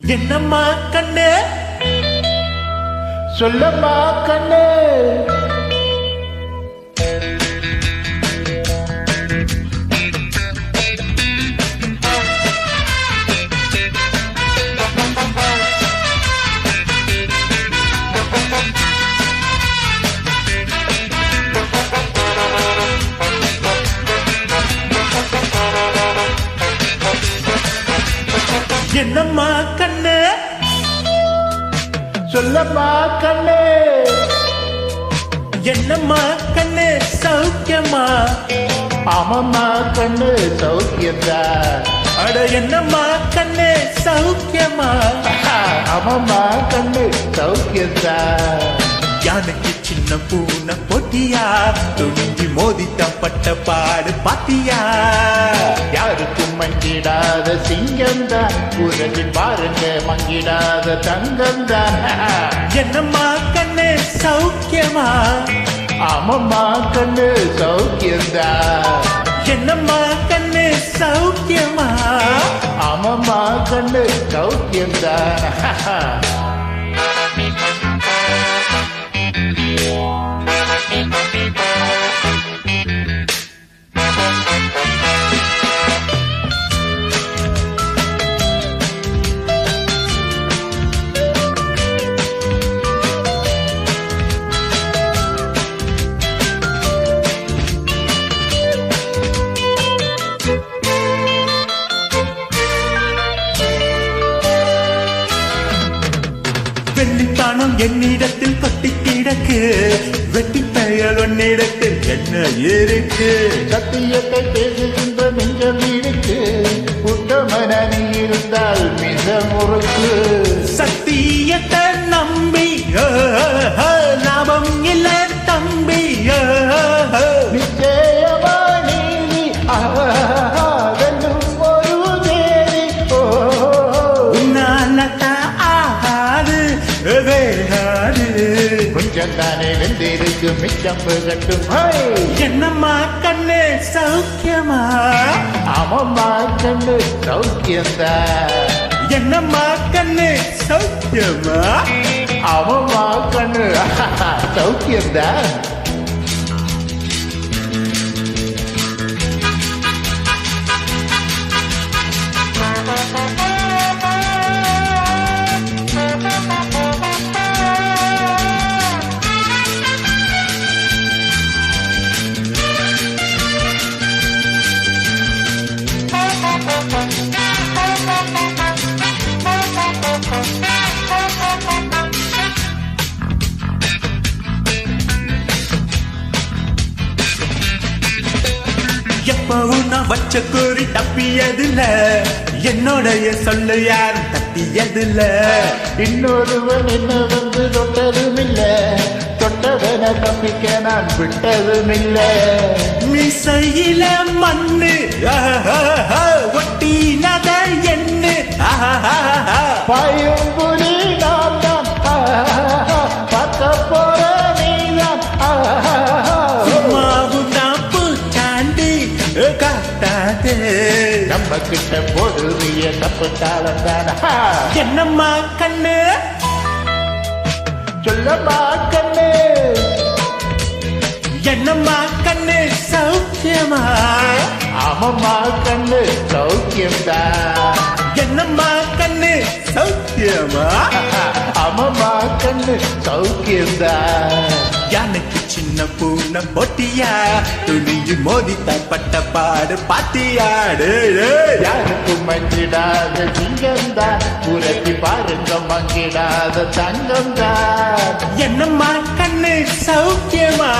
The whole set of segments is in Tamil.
என்னம்மா கண்ணு சொல்லம்மா கண்ணு என்னம்மா கண்ணு சொல்லம்மா கண்ணு என்னம்மா கண்ணு சௌக்கியமா ஆமம்மா கண்ணு சௌக்கியந்தா அட என்னம்மா கண்ணு சௌக்கியமா ஆமம்மா கண்ணு சௌக்கியந்தா யானைக்கு சின்ன பூனை போட்டியா துணிஞ்சி மோதித்தான் பட்ட பாடு பாத்தியா யாருக்கும் மங்கிடாத சிங்கம்தான் உலகில் பாருங்க மங்கிடாத தங்கம்தான் என்னம்மா கண்ணு சௌக்கியமா ஆமம்மா கண்ணு சௌக்கியந்தா என்னம்மா கண்ணு சௌக்கியமா ஆமம்மா கண்ணு சௌக்கியந்தா வெள்ளித்தானம் என்னிடத்தில் கொட்டி கிடக்கு வெட்டி பெயர் உன்னிடத்தில் என்ன இருக்கு சத்தியத்தை பேசுகின்ற நெஞ்சம் இருக்கு உத்தமன நீ இருந்தால் மிக முறுக்கு சத்தியத்தை நம்பி லாபம் இல்ல தம்பி நிச்சயமா நீதி வெல்லும் ஒரு தேவி உன்னாலதான் ஆகாது வேகாது கொஞ்சம் தானே வெந்திருக்கு மிச்சம் கட்டும் என்னம்மா கண்ணு சௌக்கியமா ஆமம்மா கண்ணு சௌக்கியந்தா என்னம்மா கண்ணு சௌக்கியமா ஆமம்மா கண்ணு சௌக்கியந்தா எப்பவும் நான் வச்ச கூறி தப்பியதில்ல என்னோடைய சொல்லு யாரும் தப்பியதில்ல இன்னொருவன் என்ன வந்து தொட்டதும் இல்ல தொட்டவன தப்பிக்க நான் விட்டதும் இல்ல மிசையில மண்ணு ஒட்டினத எண்ணு பாயும் புலி நான் தான் பார்க்க போற நீதான் சும்மாவும் நான் பூச்சாண்டி காட்டாதே நம்ம கிட்ட போடுவிய தப்பு தாளம் தானா என்னம்மா கண்ணு சொல்லம்மா கண்ணு என்னம்மா கண்ணு சௌக்கியமா ஆமம்மா கண்ணு சௌக்கியம்தான் என்னம்மா கண்ணு சௌக்கியமா ஆமம்மா கண்ணு சௌக்கியம்தான் யானைக்கு சின்ன பூனை போட்டியா துணிஞ்சு மோதித்தான் பட்ட பாடு பாத்தியாடு யாருக்கும் மங்கிடாத சிங்கம்தான் உலகி பாருங்க மங்கிடாத தங்கம்தான் என்னம்மா கண்ணு சௌக்கியமா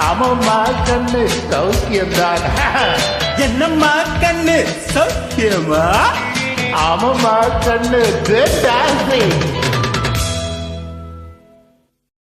ஆமம்மா கண்ணு சௌக்கியம்தான் என்னம்மா கண்ணு சௌக்கியமா ஆமம்மா கண்ணு